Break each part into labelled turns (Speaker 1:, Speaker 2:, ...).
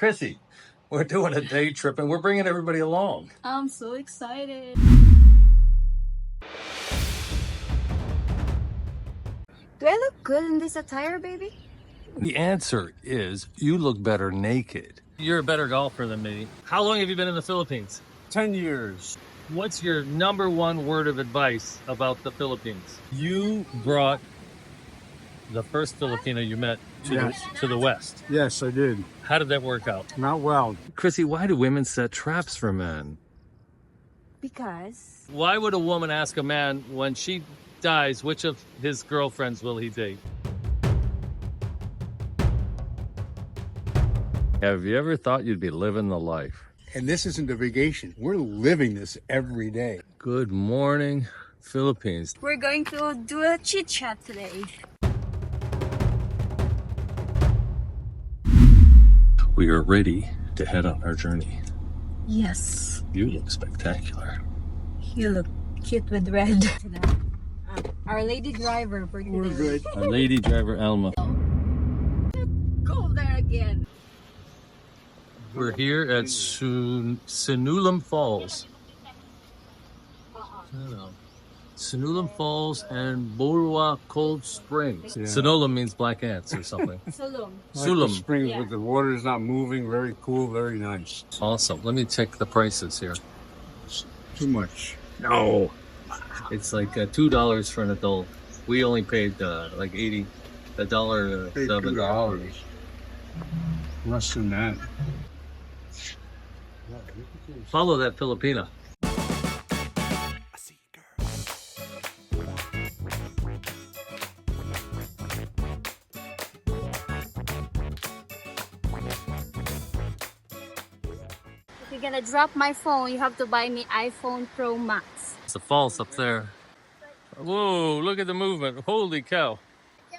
Speaker 1: Chrissy, we're doing a day trip and we're bringing everybody along.
Speaker 2: I'm so excited.
Speaker 3: Do I look good in this attire, baby?
Speaker 1: The answer is you look better naked.
Speaker 4: You're a better golfer than me. How long have you been in the Philippines?
Speaker 5: 10 years.
Speaker 4: What's your number one word of advice about the Philippines? You brought the first Filipina you met to the West.
Speaker 5: Yes, I did.
Speaker 4: How did that work out?
Speaker 5: Not well.
Speaker 1: Chrissy, why do women set traps for men?
Speaker 3: Because
Speaker 4: Why would a woman ask a man when she dies, which of his girlfriends will he date?
Speaker 1: Have you ever thought you'd be living the life?
Speaker 5: And this isn't a vacation. We're living this every day.
Speaker 1: Good morning, Philippines.
Speaker 3: we're going to do a chit chat today.
Speaker 1: We are ready to head on our journey.
Speaker 3: Yes,
Speaker 1: You look spectacular.
Speaker 3: you look cute with red. Our lady driver for today.
Speaker 5: We're good.
Speaker 1: Our lady driver, Alma.
Speaker 3: Go there again.
Speaker 4: We're here at Sinulam Falls. Sinulam Falls and Borua Cold Springs.
Speaker 5: Yeah.
Speaker 4: Sinulam means black ants or something.
Speaker 3: Salon.
Speaker 5: Like
Speaker 4: Sulam.
Speaker 5: the springs
Speaker 3: Yeah.
Speaker 5: with the water is not moving. Very cool. Very nice.
Speaker 4: Awesome. Let me check the prices here.
Speaker 5: Too much. No.
Speaker 4: It's like $2 for an adult. We only paid like $80, $1
Speaker 5: Paid
Speaker 4: $7.
Speaker 5: $2. Less than that.
Speaker 4: Follow that Filipina.
Speaker 3: If you're gonna drop my phone, you have to buy me iPhone Pro Max.
Speaker 4: It's the falls up there. Whoa, look at the movement. Holy cow.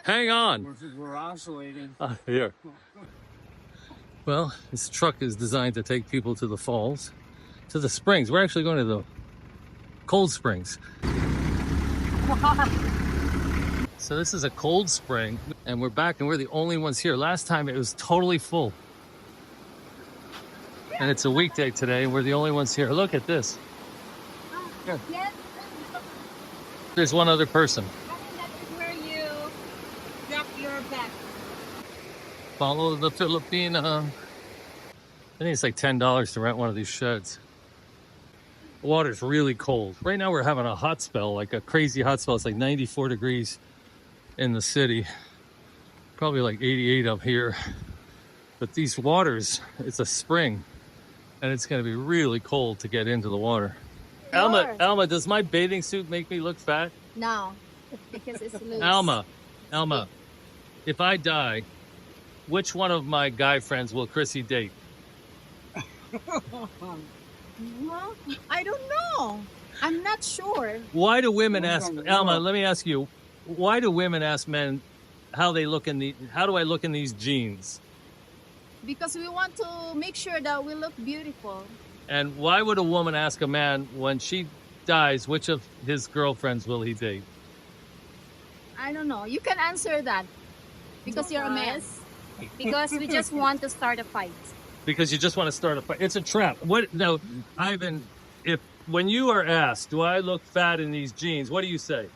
Speaker 4: Hang on.
Speaker 5: We're oscillating.
Speaker 4: Here. Well, this truck is designed to take people to the falls, to the springs. We're actually going to the cold springs. So this is a cold spring, and we're back, and we're the only ones here. Last time it was totally full. And it's a weekday today, and we're the only ones here. Look at this.
Speaker 3: Yes,
Speaker 4: There's one other person.
Speaker 3: that is where you drop your bag.
Speaker 4: Follow the Filipina. I think it's like $10 to rent one of these sheds. The water's really cold. Right now we're having a hot spell, like a crazy hot spell. It's like 94 degrees in the city. Probably like 88 up here. But these waters, it's a spring. And it's going to be really cold to get into the water. Alma, does my bathing suit make me look fat?
Speaker 3: No, because it's loose.
Speaker 4: Alma, if I die, which one of my guy friends will Chrissy date?
Speaker 2: Well, I don't know. I'm not sure.
Speaker 4: Why do women ask,
Speaker 5: don't
Speaker 4: Alma,
Speaker 5: know.
Speaker 4: let me ask you, why do women ask men how do I look in these jeans?
Speaker 2: Because we want to make sure that we look beautiful.
Speaker 4: And why would a woman ask a man when she dies, which of his girlfriends will he date?
Speaker 2: I don't know. You can answer that. Because you're a man.
Speaker 3: Because we just want to start a fight.
Speaker 4: Because you just want to start a fight. It's a trap. What? No, Ivan, when you are asked, do I look fat in these jeans? What do you say?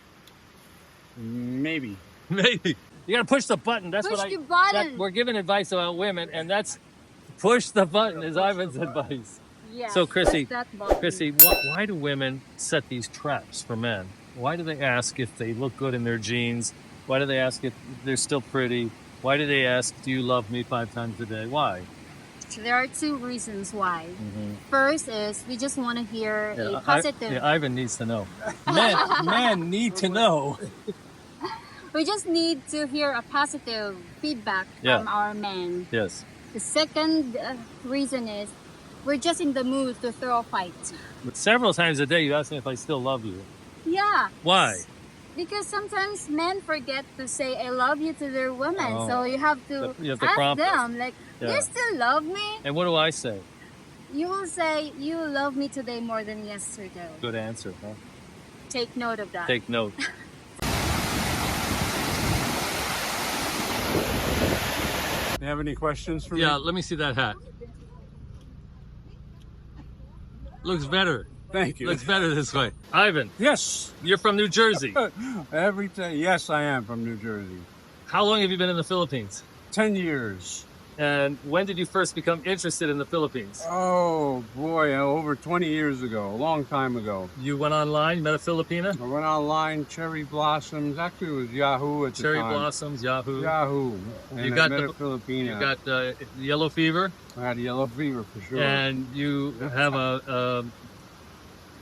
Speaker 5: Maybe.
Speaker 4: Maybe. You got to push the button. That's
Speaker 3: Push
Speaker 4: what
Speaker 3: the button.
Speaker 4: we're giving advice about women, and that's push the button is Ivan's advice.
Speaker 3: Yes,
Speaker 4: So, Chrissy,
Speaker 3: push that button.
Speaker 4: Chrissy, why do women set these traps for men? Why do they ask if they look good in their jeans? Why do they ask if they're still pretty? Why do they ask, do you love me 5 times a day? Why?
Speaker 3: There are 2 reasons why. First is we just want to hear a positive.
Speaker 4: Ivan needs to know. Men need to know.
Speaker 3: We just need to hear a positive feedback
Speaker 4: Yeah.
Speaker 3: from our men.
Speaker 4: Yes.
Speaker 3: The second reason is we're just in the mood to throw a fight.
Speaker 4: But several times a day you ask me if I still love you.
Speaker 3: Yeah.
Speaker 4: Why?
Speaker 3: Because sometimes men forget to say I love you to their women.
Speaker 4: Oh.
Speaker 3: So you have to ask
Speaker 4: prompt
Speaker 3: them, like, do
Speaker 4: Yeah.
Speaker 3: you still love me?
Speaker 4: And what do I say?
Speaker 3: You will say, you love me today more than yesterday.
Speaker 4: Good answer, huh?
Speaker 3: Take note of that.
Speaker 4: Take note.
Speaker 5: You have any questions for me?
Speaker 4: Yeah, let me see that hat. Looks better.
Speaker 5: Thank you.
Speaker 4: Looks better this way. Ivan,
Speaker 5: Yes.
Speaker 4: you're from New Jersey.
Speaker 5: Every day. Yes, I am from New Jersey.
Speaker 4: How long have you been in the Philippines?
Speaker 5: 10 years.
Speaker 4: And when did you first become interested in the Philippines?
Speaker 5: Oh, boy. Over 20 years ago. A long time ago.
Speaker 4: You went online, met a Filipina?
Speaker 5: I went online, Cherry Blossoms. Actually, it was Yahoo at the
Speaker 4: Cherry
Speaker 5: time.
Speaker 4: Blossoms, Yahoo.
Speaker 5: Yahoo. And
Speaker 4: You
Speaker 5: I
Speaker 4: got
Speaker 5: met
Speaker 4: the-
Speaker 5: a Filipina.
Speaker 4: You got yellow fever,
Speaker 5: I had yellow fever for sure.
Speaker 4: and you have a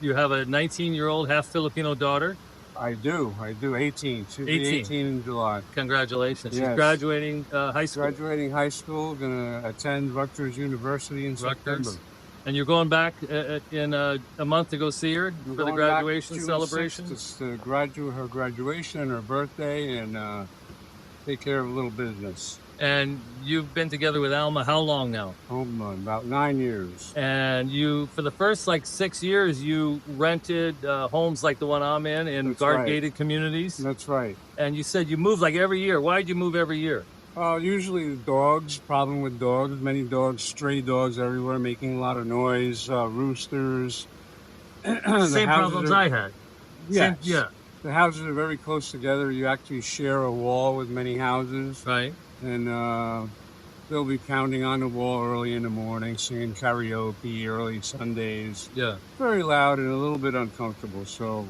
Speaker 4: 19-year-old half Filipino daughter.
Speaker 5: I do. 18. She'll be
Speaker 4: 18.
Speaker 5: 18 in July.
Speaker 4: Congratulations! She's
Speaker 5: Yes.
Speaker 4: graduating high school.
Speaker 5: Graduating high school, going to attend Rutgers University in
Speaker 4: Rutgers.
Speaker 5: September.
Speaker 4: And you're going back in a month to go see her
Speaker 5: We're
Speaker 4: for the
Speaker 5: going back
Speaker 4: graduation
Speaker 5: June
Speaker 4: celebration.
Speaker 5: 6th. It's her graduation and her birthday, and take care of a little business.
Speaker 4: And you've been together with Alma how long now?
Speaker 5: About 9 years.
Speaker 4: And you, for the first like 6 years, you rented homes like the one I'm in
Speaker 5: That's
Speaker 4: guard-gated communities.
Speaker 5: That's right.
Speaker 4: And you said you moved like every year. Why'd you move every year?
Speaker 5: Usually the dogs, problem with dogs, many dogs, stray dogs everywhere, making a lot of noise, roosters.
Speaker 4: Same problems I had.
Speaker 5: Yes.
Speaker 4: Yeah,
Speaker 5: The houses are very close together. You actually share a wall with many houses.
Speaker 4: right.
Speaker 5: And they'll be pounding on the wall early in the morning, singing karaoke early Sundays.
Speaker 4: Yeah.
Speaker 5: Very loud and a little bit uncomfortable. So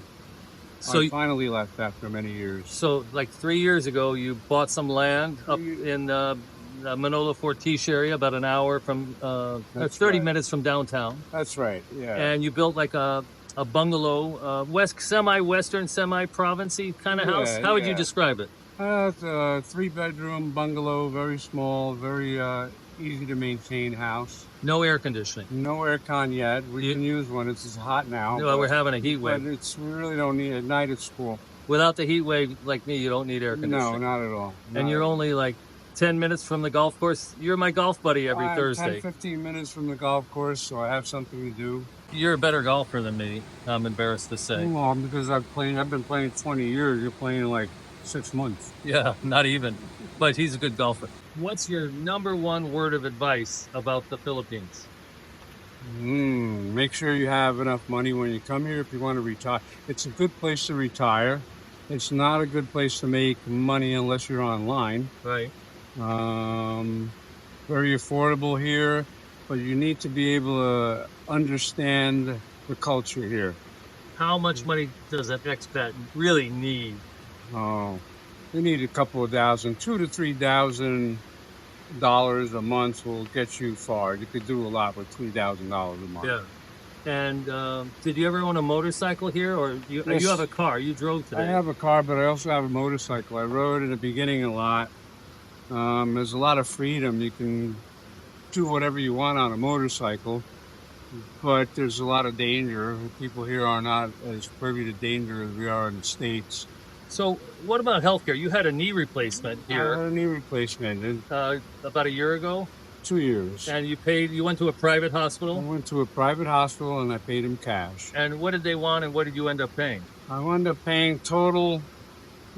Speaker 4: So
Speaker 5: I finally left after many years.
Speaker 4: So, like 3 years ago, you bought some land up in the Manila Fortiche area, about an hour from,
Speaker 5: That's
Speaker 4: 30
Speaker 5: right.
Speaker 4: minutes from downtown.
Speaker 5: That's right. Yeah.
Speaker 4: And you built like a bungalow, semi-western, semi-provincy kind of house.
Speaker 5: Yeah,
Speaker 4: How would you
Speaker 5: yeah.
Speaker 4: describe it?
Speaker 5: It's a 3-bedroom bungalow, very small, very easy to maintain house.
Speaker 4: No air conditioning.
Speaker 5: No aircon yet. We
Speaker 4: You-
Speaker 5: can use one. It's hot now.
Speaker 4: Well, we're
Speaker 5: but-
Speaker 4: having a heat
Speaker 5: But
Speaker 4: wave.
Speaker 5: we really don't need it. At night it's cool.
Speaker 4: Without the heat wave, like me, you don't need air
Speaker 5: No,
Speaker 4: conditioning.
Speaker 5: not at all.
Speaker 4: And you're only like 10 minutes from the golf course. You're my golf buddy every Thursday.
Speaker 5: 10-15 minutes from the golf course, so I have something to do.
Speaker 4: You're a better golfer than me, I'm embarrassed to say.
Speaker 5: Well, because I've been playing 20 years. You're playing like 6 months.
Speaker 4: Yeah, not even. But he's a good golfer. What's your number one word of advice about the Philippines?
Speaker 5: Make sure you have enough money when you come here if you want to retire. It's a good place to retire. It's not a good place to make money unless you're online.
Speaker 4: Right.
Speaker 5: Very affordable here, but you need to be able to understand the culture here.
Speaker 4: How much money does an expat really need?
Speaker 5: Oh, you need a couple of thousand, $2,000 to $3,000 a month will get you far. You could do a lot with $3,000 a month.
Speaker 4: Yeah. And did you ever own a motorcycle here, or you
Speaker 5: Yes.
Speaker 4: have a car? You drove today.
Speaker 5: I have a car, but I also have a motorcycle. I rode in the beginning a lot. There's a lot of freedom. You can do whatever you want on a motorcycle, but there's a lot of danger. People here are not as privy to danger as we are in the States.
Speaker 4: So, what about healthcare? You had a knee replacement
Speaker 5: I had
Speaker 4: here
Speaker 5: a knee replacement in
Speaker 4: about a year ago,
Speaker 5: 2 years.
Speaker 4: and you went to a private
Speaker 5: I
Speaker 4: hospital.
Speaker 5: went to a private hospital and I paid him cash.
Speaker 4: And what did they want, and what did you end up paying?
Speaker 5: I wound up paying total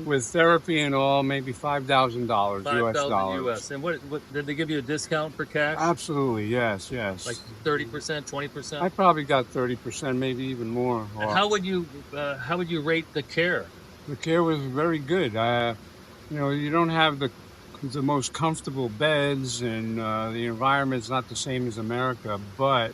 Speaker 5: with therapy and all, maybe $5,000 US
Speaker 4: $5,000
Speaker 5: dollars.
Speaker 4: US. And what did they give you a discount for cash?
Speaker 5: Absolutely, yes.
Speaker 4: Like 30%, 20%?
Speaker 5: I probably got 30%, maybe even more.
Speaker 4: And how would you rate the care?
Speaker 5: The care was very good. You don't have the most comfortable beds, and the environment's not the same as America, but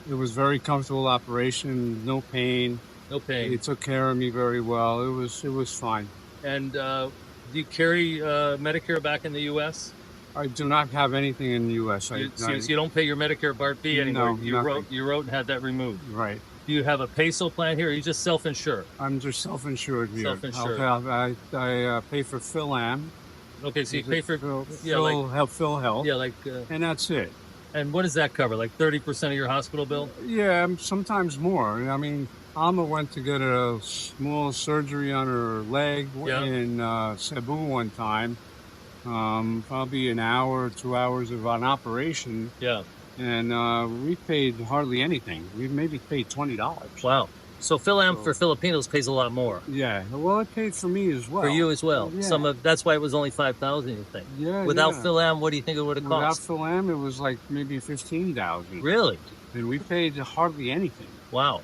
Speaker 5: it was very comfortable operation, no pain.
Speaker 4: No pain.
Speaker 5: They took care of me very well. It was fine.
Speaker 4: And do you carry Medicare back in the U.S.?
Speaker 5: I do not have anything in the U.S.
Speaker 4: So you don't pay your Medicare Part B anymore.
Speaker 5: No,
Speaker 4: You
Speaker 5: nothing.
Speaker 4: wrote and had that removed.
Speaker 5: Right.
Speaker 4: Do you have a peso plan here, or you just self-insure?
Speaker 5: I'm just self-insured here.
Speaker 4: Self-insured.
Speaker 5: I pay for PhilAm.
Speaker 4: Okay, so you pay for
Speaker 5: Phil Health.
Speaker 4: yeah, like
Speaker 5: And that's it.
Speaker 4: and what does that cover? Like 30% of your hospital bill?
Speaker 5: Yeah, sometimes more. I mean, Alma went to get a small surgery on her leg
Speaker 4: Yeah.
Speaker 5: in Cebu one time. Probably an hour, 2 hours of an operation.
Speaker 4: Yeah.
Speaker 5: And we paid hardly anything. We maybe paid $20.
Speaker 4: Wow. So Philam for Filipinos pays a lot more.
Speaker 5: Yeah, well, it paid for me as well.
Speaker 4: For you as well.
Speaker 5: Yeah.
Speaker 4: That's why it was only 5,000. You think?
Speaker 5: Yeah.
Speaker 4: Without
Speaker 5: yeah.
Speaker 4: Philam, what do you think it would have
Speaker 5: Without
Speaker 4: cost?
Speaker 5: Philam, it was like maybe 15,000.
Speaker 4: Really?
Speaker 5: And we paid hardly anything.
Speaker 4: Wow.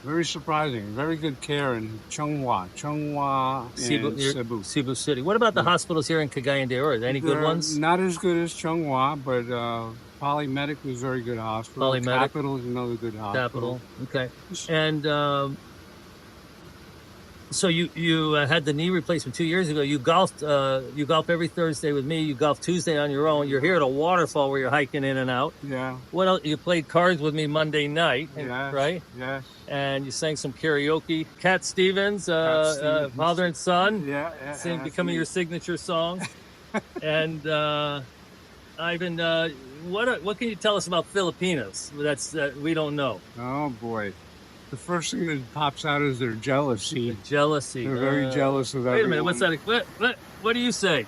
Speaker 5: Very surprising. Very good care in Changhua, and
Speaker 4: Cebu City. What about the hospitals here in Cagayan de Oro? Any good ones?
Speaker 5: Not as good as Changhua, but Polymedic was a very good hospital.
Speaker 4: Polymedic.
Speaker 5: Capital is another good hospital.
Speaker 4: Okay. And so you had the knee replacement 2 years ago. You golfed every Thursday with me. You golfed Tuesday on your own. You're here at a waterfall where you're hiking in and out.
Speaker 5: Yeah.
Speaker 4: What else? You played cards with me Monday night,
Speaker 5: Yes,
Speaker 4: right?
Speaker 5: Yes.
Speaker 4: And you sang some karaoke. Cat Stevens, Father and Son,
Speaker 5: Yeah.
Speaker 4: becoming your signature song. And Ivan, what can you tell us about Filipinas? That we don't know.
Speaker 5: Oh boy. The first thing that pops out is their jealousy.
Speaker 4: Jealousy.
Speaker 5: They're very jealous of everyone.
Speaker 4: Wait a minute. What's that? What do you say?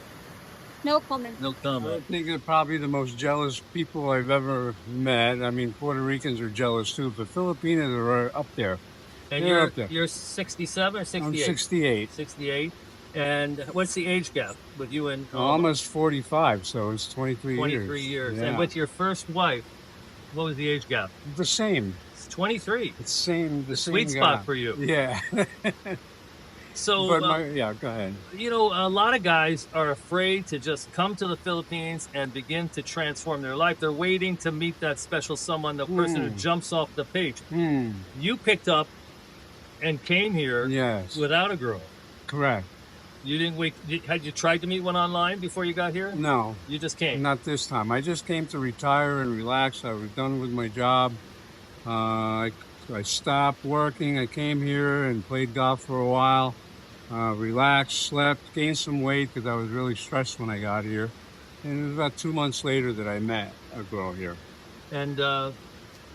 Speaker 3: No comment.
Speaker 4: No
Speaker 5: I
Speaker 4: comment.
Speaker 5: think they're probably the most jealous people I've ever met. I mean, Puerto Ricans are jealous too, but Filipinos are up there.
Speaker 4: And
Speaker 5: They're up there.
Speaker 4: you're 67 or 68?
Speaker 5: I'm 68.
Speaker 4: 68. And what's the age gap with you and
Speaker 5: Almost 45, so it's 23 years.
Speaker 4: 23 years.
Speaker 5: Yeah.
Speaker 4: And with your first wife, what was the age gap?
Speaker 5: The same.
Speaker 4: It's 23.
Speaker 5: It's the same
Speaker 4: Sweet
Speaker 5: guy.
Speaker 4: spot for you.
Speaker 5: Yeah.
Speaker 4: So,
Speaker 5: But go ahead.
Speaker 4: you know, a lot of guys are afraid to just come to the Philippines and begin to transform their life. They're waiting to meet that special someone, the person who jumps off the page. You picked up and came here
Speaker 5: Yes.
Speaker 4: without a girl.
Speaker 5: Correct.
Speaker 4: You didn't wait. Had you tried to meet one online before you got here?
Speaker 5: No.
Speaker 4: You just came.
Speaker 5: Not this time. I just came to retire and relax. I was done with my job. I stopped working. I came here and played golf for a while. Relaxed, slept, gained some weight because I was really stressed when I got here. And it was about 2 months later that I met a girl here.
Speaker 4: And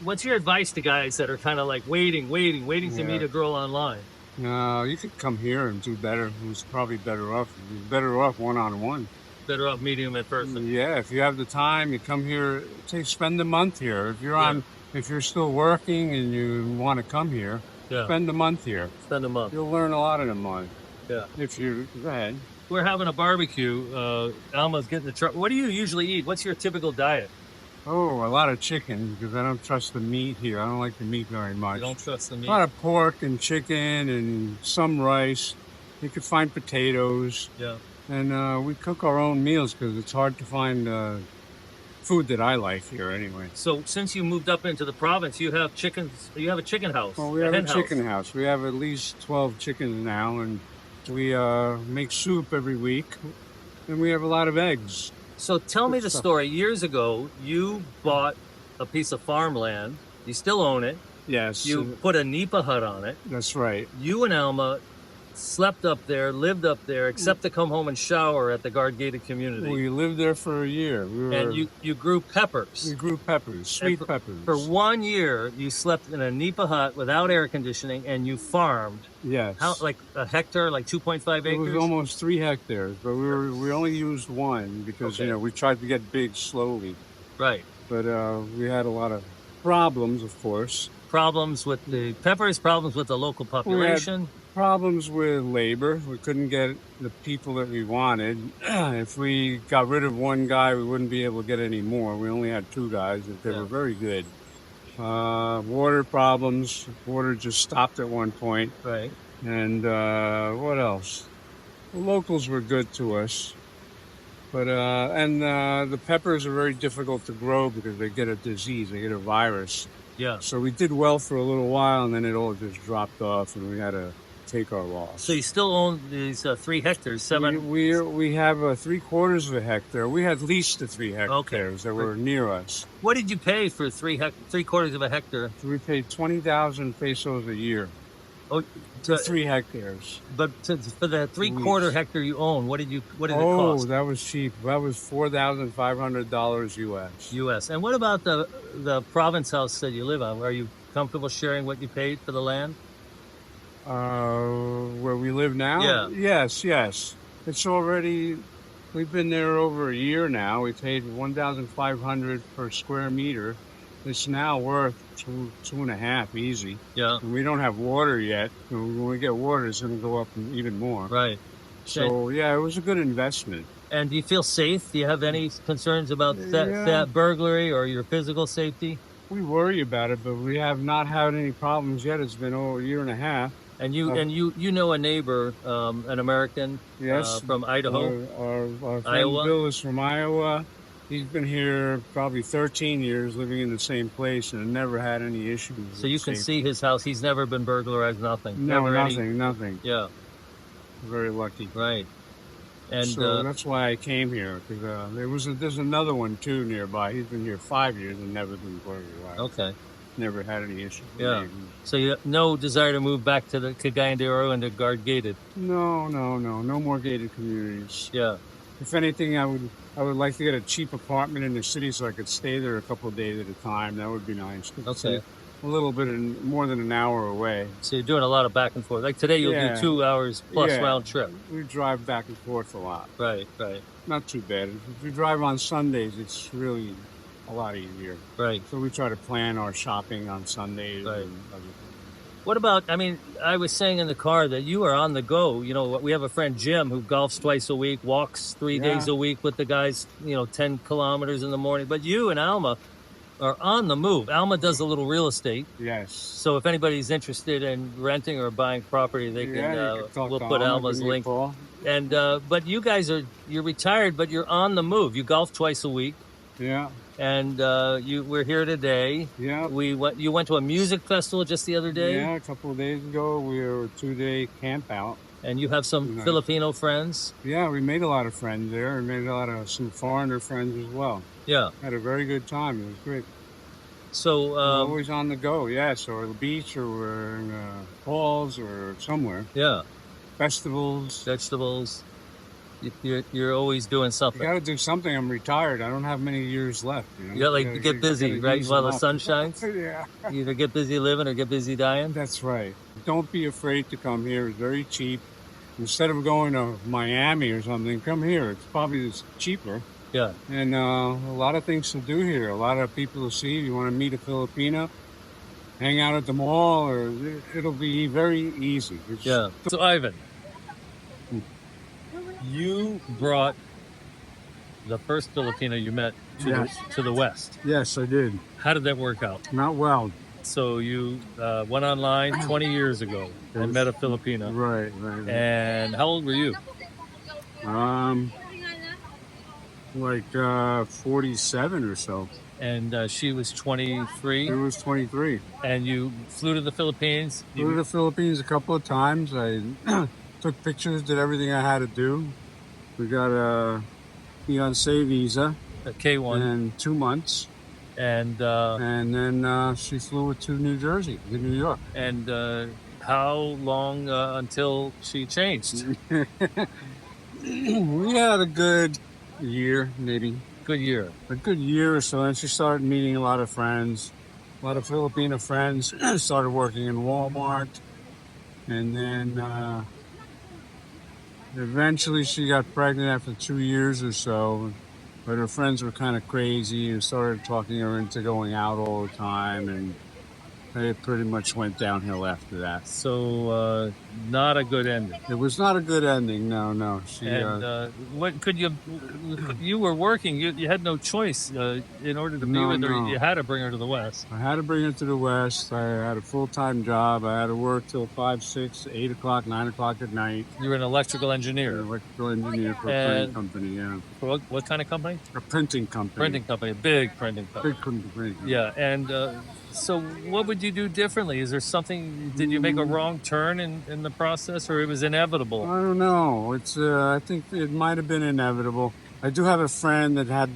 Speaker 4: what's your advice to guys that are kind of like waiting to meet a girl online?
Speaker 5: You could come here and do better. Who's probably better off? Better off one-on-one.
Speaker 4: Better off meeting them in person.
Speaker 5: Yeah, if you have the time, you come here. Spend a month here. If you're still working and you want to come here, spend a month here.
Speaker 4: Spend a month.
Speaker 5: You'll learn a lot in a month.
Speaker 4: Yeah.
Speaker 5: Go ahead.
Speaker 4: We're having a barbecue. Alma's getting the truck. What do you usually eat? What's your typical diet?
Speaker 5: Oh, a lot of chicken because I don't trust the meat here. I don't like the meat very much.
Speaker 4: You don't trust the meat?
Speaker 5: A lot of pork and chicken and some rice. You could find potatoes.
Speaker 4: Yeah.
Speaker 5: And we cook our own meals because it's hard to find food that I like here anyway.
Speaker 4: So since you moved up into the province, you have chickens. You have a chicken house.
Speaker 5: Well, we have a chicken house. We have at least 12 chickens now, and we make soup every week, and we have a lot of eggs.
Speaker 4: So tell me the story. Years ago, you bought a piece of farmland. You still own it.
Speaker 5: Yes.
Speaker 4: You put a nipa hut on it.
Speaker 5: That's right.
Speaker 4: You and Alma slept up there, lived up there, except to come home and shower at the guard gated community.
Speaker 5: We lived there for a year.
Speaker 4: And you grew peppers.
Speaker 5: We grew peppers, sweet peppers.
Speaker 4: For 1 year, you slept in a nipa hut without air conditioning, and you farmed.
Speaker 5: Yes.
Speaker 4: Like a hectare, like 2.5 acres?
Speaker 5: It was almost 3 hectares, but we only used one because, we tried to get big slowly.
Speaker 4: Right.
Speaker 5: But we had a lot of problems, of course.
Speaker 4: Problems with the peppers, problems with the local population.
Speaker 5: Problems with labor. We couldn't get the people that we wanted. If we got rid of one guy, we wouldn't be able to get any more. We only had 2 guys, and they were very good. Water problems. Water just stopped at one point.
Speaker 4: Right.
Speaker 5: And what else? The locals were good to us. But the peppers are very difficult to grow because they get a disease. They get a virus.
Speaker 4: Yeah.
Speaker 5: So we did well for a little while, and then it all just dropped off, and we had to take our loss.
Speaker 4: So you still own these 3 hectares, 7?
Speaker 5: We have 3/4 of a hectare. We had leased the 3 hectares that were near us.
Speaker 4: What did you pay for 3/4 of a hectare?
Speaker 5: We paid 20,000 pesos a year.
Speaker 4: Oh,
Speaker 5: to 3 hectares.
Speaker 4: But for the 3/4 hectare you own, what did it cost?
Speaker 5: Oh, that was cheap. That was $4,500 US.
Speaker 4: US. And what about the province house that you live on? Are you comfortable sharing what you paid for the land?
Speaker 5: Where we live now?
Speaker 4: Yeah.
Speaker 5: Yes. It's already, we've been there over a year now. We paid $1,500 per square meter. It's now worth two and a half easy.
Speaker 4: Yeah.
Speaker 5: And we don't have water yet. When we get water, it's going to go up even more.
Speaker 4: Right.
Speaker 5: So, yeah, it was a good investment.
Speaker 4: And do you feel safe? Do you have any concerns about that burglary or your physical safety?
Speaker 5: We worry about it, but we have not had any problems yet. It's been over a year and a half.
Speaker 4: And you know a neighbor, an American,
Speaker 5: yes,
Speaker 4: from Idaho.
Speaker 5: Our friend
Speaker 4: Iowa?
Speaker 5: Bill is from Iowa. He's been here probably 13 years, living in the same place, and never had any issues.
Speaker 4: So you can see his house. He's never been burglarized. Nothing.
Speaker 5: No,
Speaker 4: never
Speaker 5: nothing.
Speaker 4: Yeah.
Speaker 5: Very lucky.
Speaker 4: Right. And
Speaker 5: so that's why I came here, because there's another one too nearby. He's been here 5 years and never been burglarized.
Speaker 4: Okay.
Speaker 5: Never had any issues.
Speaker 4: Yeah. So you have no desire to move back to the Cagayan de Oro and to guard gated?
Speaker 5: No more gated communities.
Speaker 4: Yeah.
Speaker 5: If anything, I would like to get a cheap apartment in the city so I could stay there a couple of days at a time. That would be nice.
Speaker 4: Okay.
Speaker 5: A little bit more than an hour away.
Speaker 4: So you're doing a lot of back and forth. Like today, you'll do 2 hours plus round trip.
Speaker 5: We drive back and forth a lot.
Speaker 4: Right.
Speaker 5: Not too bad. If we drive on Sundays, it's really a lot easier.
Speaker 4: Right.
Speaker 5: So we try to plan our shopping on Sundays.
Speaker 4: Right.
Speaker 5: And everything.
Speaker 4: What about, I was saying in the car that you are on the go. You know, we have a friend, Jim, who golfs twice a week, walks 3 days a week with the guys, 10 kilometers in the morning. But you and Alma are on the move. Alma does a little real estate.
Speaker 5: Yes.
Speaker 4: So if anybody's interested in renting or buying property, they can, we'll put Alma's link. And, but you guys you're retired, but you're on the move. You golf twice a week.
Speaker 5: Yeah.
Speaker 4: And we're here today.
Speaker 5: Yeah.
Speaker 4: You went to a music festival just the other day?
Speaker 5: Yeah, a couple of days ago. We were a 2-day camp out.
Speaker 4: And you have some Filipino friends?
Speaker 5: Yeah, we made a lot of friends there. We made some foreigner friends as well.
Speaker 4: Yeah.
Speaker 5: Had a very good time. It was great.
Speaker 4: So
Speaker 5: we're always on the go, yes, or the beach, or we're in falls, or somewhere.
Speaker 4: Yeah.
Speaker 5: Festivals.
Speaker 4: Vegetables. You're always doing something.
Speaker 5: You got to do something. I'm retired. I don't have many years left.
Speaker 4: You got to get busy, right? While the sun shines.
Speaker 5: Yeah.
Speaker 4: You either get busy living or get busy dying.
Speaker 5: That's right. Don't be afraid to come here. It's very cheap. Instead of going to Miami or something, come here. It's probably cheaper.
Speaker 4: Yeah.
Speaker 5: And a lot of things to do here. A lot of people to see. If you want to meet a Filipina, hang out at the mall, or it'll be very easy.
Speaker 4: Yeah. So Ivan, you brought the first Filipina you met to the West.
Speaker 5: Yes, I did.
Speaker 4: How did that work out?
Speaker 5: Not well.
Speaker 4: So you went online 20 years ago and met a Filipina.
Speaker 5: Right.
Speaker 4: And how old were you?
Speaker 5: Like 47 or so.
Speaker 4: And she was 23.
Speaker 5: She was 23.
Speaker 4: And you flew to the Philippines?
Speaker 5: Flew to the Philippines a couple of times. I took pictures, did everything I had to do. We got a fiancé visa.
Speaker 4: A K1.
Speaker 5: And 2 months. And then she flew to New Jersey, to New York.
Speaker 4: And how long until she changed?
Speaker 5: We had a good year, maybe.
Speaker 4: Good year.
Speaker 5: A good year or so. And she started meeting a lot of friends, a lot of Filipino friends. Started working in Walmart. And then eventually she got pregnant after 2 years or so. But her friends were kind of crazy and started talking her into going out all the time. And it pretty much went downhill after that.
Speaker 4: So, not a good ending.
Speaker 5: It was not a good ending, no.
Speaker 4: What could you were working, you had no choice in order to be with her. You had to bring her to the West.
Speaker 5: I had to bring her to the West. I had a full-time job. I had to work till 5, 6, 8 o'clock, 9 o'clock at night.
Speaker 4: You were an electrical engineer.
Speaker 5: An electrical engineer for a printing company, yeah.
Speaker 4: For what kind of company?
Speaker 5: A printing company.
Speaker 4: Printing company, a big printing company.
Speaker 5: Big printing company.
Speaker 4: Yeah, and so what would you do differently? Is there something, did you make a wrong turn in the process, or it was inevitable?
Speaker 5: I don't know. I think it might have been inevitable. I do have a friend that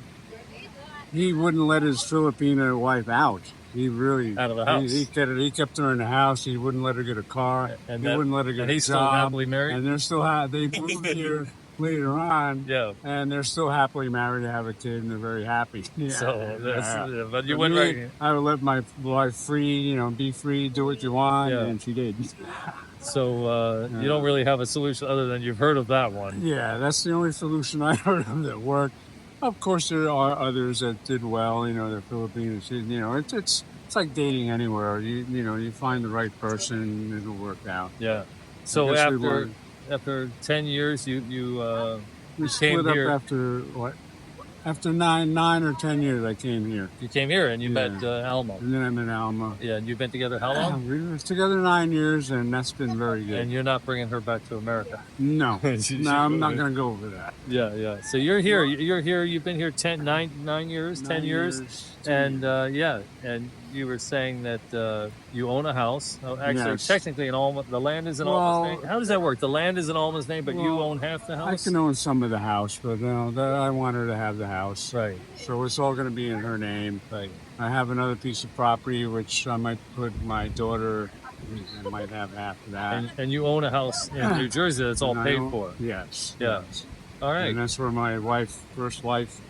Speaker 5: he wouldn't let his Filipino wife out. He really...
Speaker 4: Out of the house?
Speaker 5: He kept her in the house. He wouldn't let her get a car. He wouldn't let her get a job.
Speaker 4: And he's still happily married?
Speaker 5: And they're still they moved here later on.
Speaker 4: Yeah.
Speaker 5: And they're still happily married to have a kid, and they're very happy. Yeah.
Speaker 4: So, but you went right.
Speaker 5: I would let my wife free, be free, do what you want, and she did.
Speaker 4: So you don't really have a solution other than you've heard of that one.
Speaker 5: Yeah, that's the only solution I heard of that worked. Of course, there are others that did well. You know, they're Filipinos. You know, it's like dating anywhere. You find the right person, and it'll work out.
Speaker 4: Yeah. So
Speaker 5: guess we
Speaker 4: after 10 years, you
Speaker 5: We
Speaker 4: came
Speaker 5: split up
Speaker 4: here.
Speaker 5: after what? After nine or 10 years, I came here,
Speaker 4: You came here and you
Speaker 5: Yeah.
Speaker 4: met Alma.
Speaker 5: and then I'm in Alma.
Speaker 4: Yeah, and you've been together how long?
Speaker 5: We were together 9 years, and that's been very good.
Speaker 4: And you're not bringing her back to America.
Speaker 5: No,
Speaker 4: She-
Speaker 5: no, I'm not
Speaker 4: she-
Speaker 5: going to go over that.
Speaker 4: Yeah, yeah. So you're here. You're here. You've been here 9 years, 10 years. And yeah, and you were saying that you own a house. Oh, actually,
Speaker 5: Yes.
Speaker 4: technically, in Alma, the land is in
Speaker 5: Well,
Speaker 4: Alma's name. How does that work? The land is in Alma's name, but you
Speaker 5: well,
Speaker 4: own half the
Speaker 5: I
Speaker 4: house.
Speaker 5: can own some of the house, but I want her to have the house.
Speaker 4: Right,
Speaker 5: So it's all going to be in her name.
Speaker 4: right.
Speaker 5: I have another piece of property which I might put my daughter. I might have half of that.
Speaker 4: And you own a house in New Jersey that's all
Speaker 5: And I
Speaker 4: paid
Speaker 5: own-
Speaker 4: for.
Speaker 5: Yes.
Speaker 4: Yeah.
Speaker 5: yes.
Speaker 4: All right,
Speaker 5: And that's where my first wife,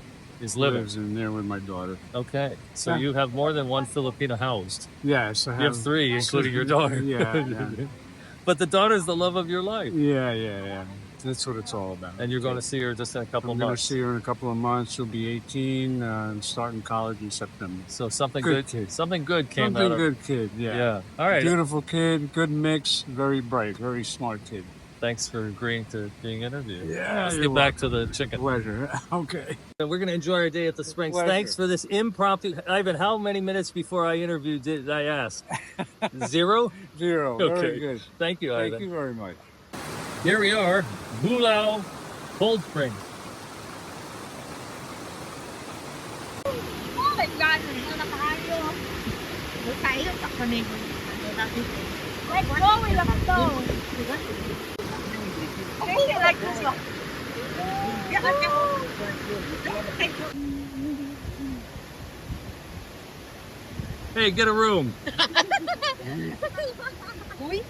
Speaker 4: is living.
Speaker 5: lives in there with my daughter.
Speaker 4: Okay, so
Speaker 5: Yeah.
Speaker 4: you have more than one Filipina housed.
Speaker 5: Yes, I
Speaker 4: You have 3, including your daughter.
Speaker 5: Yeah,
Speaker 4: But the daughter's the love of your life,
Speaker 5: yeah. That's what it's all about.
Speaker 4: and you're going to see her just in a couple
Speaker 5: I'm
Speaker 4: of
Speaker 5: going to
Speaker 4: months.
Speaker 5: see her in a couple of months. She'll be 18 and starting college in September.
Speaker 4: So something
Speaker 5: Good
Speaker 4: good,
Speaker 5: kid.
Speaker 4: something good came
Speaker 5: Something
Speaker 4: out of.
Speaker 5: good kid, yeah.
Speaker 4: Yeah. All right.
Speaker 5: Beautiful kid, good mix, very bright, very smart kid.
Speaker 4: Thanks for agreeing to being interviewed.
Speaker 5: Yeah,
Speaker 4: Let's
Speaker 5: you're
Speaker 4: get back to the chicken.
Speaker 5: Pleasure. Okay.
Speaker 4: We're going to enjoy our day at the Springs.
Speaker 5: Pleasure.
Speaker 4: Thanks for this impromptu. Ivan, how many minutes before I interviewed did I ask? 0?
Speaker 5: 0.
Speaker 4: Okay.
Speaker 5: Very good.
Speaker 4: Thank you,
Speaker 5: Thank
Speaker 4: Ivan.
Speaker 5: you very much.
Speaker 4: Here we are, Bulao, Cold Springs.
Speaker 2: Oh my God, ano na kayo? Tayo sa kami. Let's go, we love to. Okay, like this one.
Speaker 4: Hey, get a room.
Speaker 2: Uy.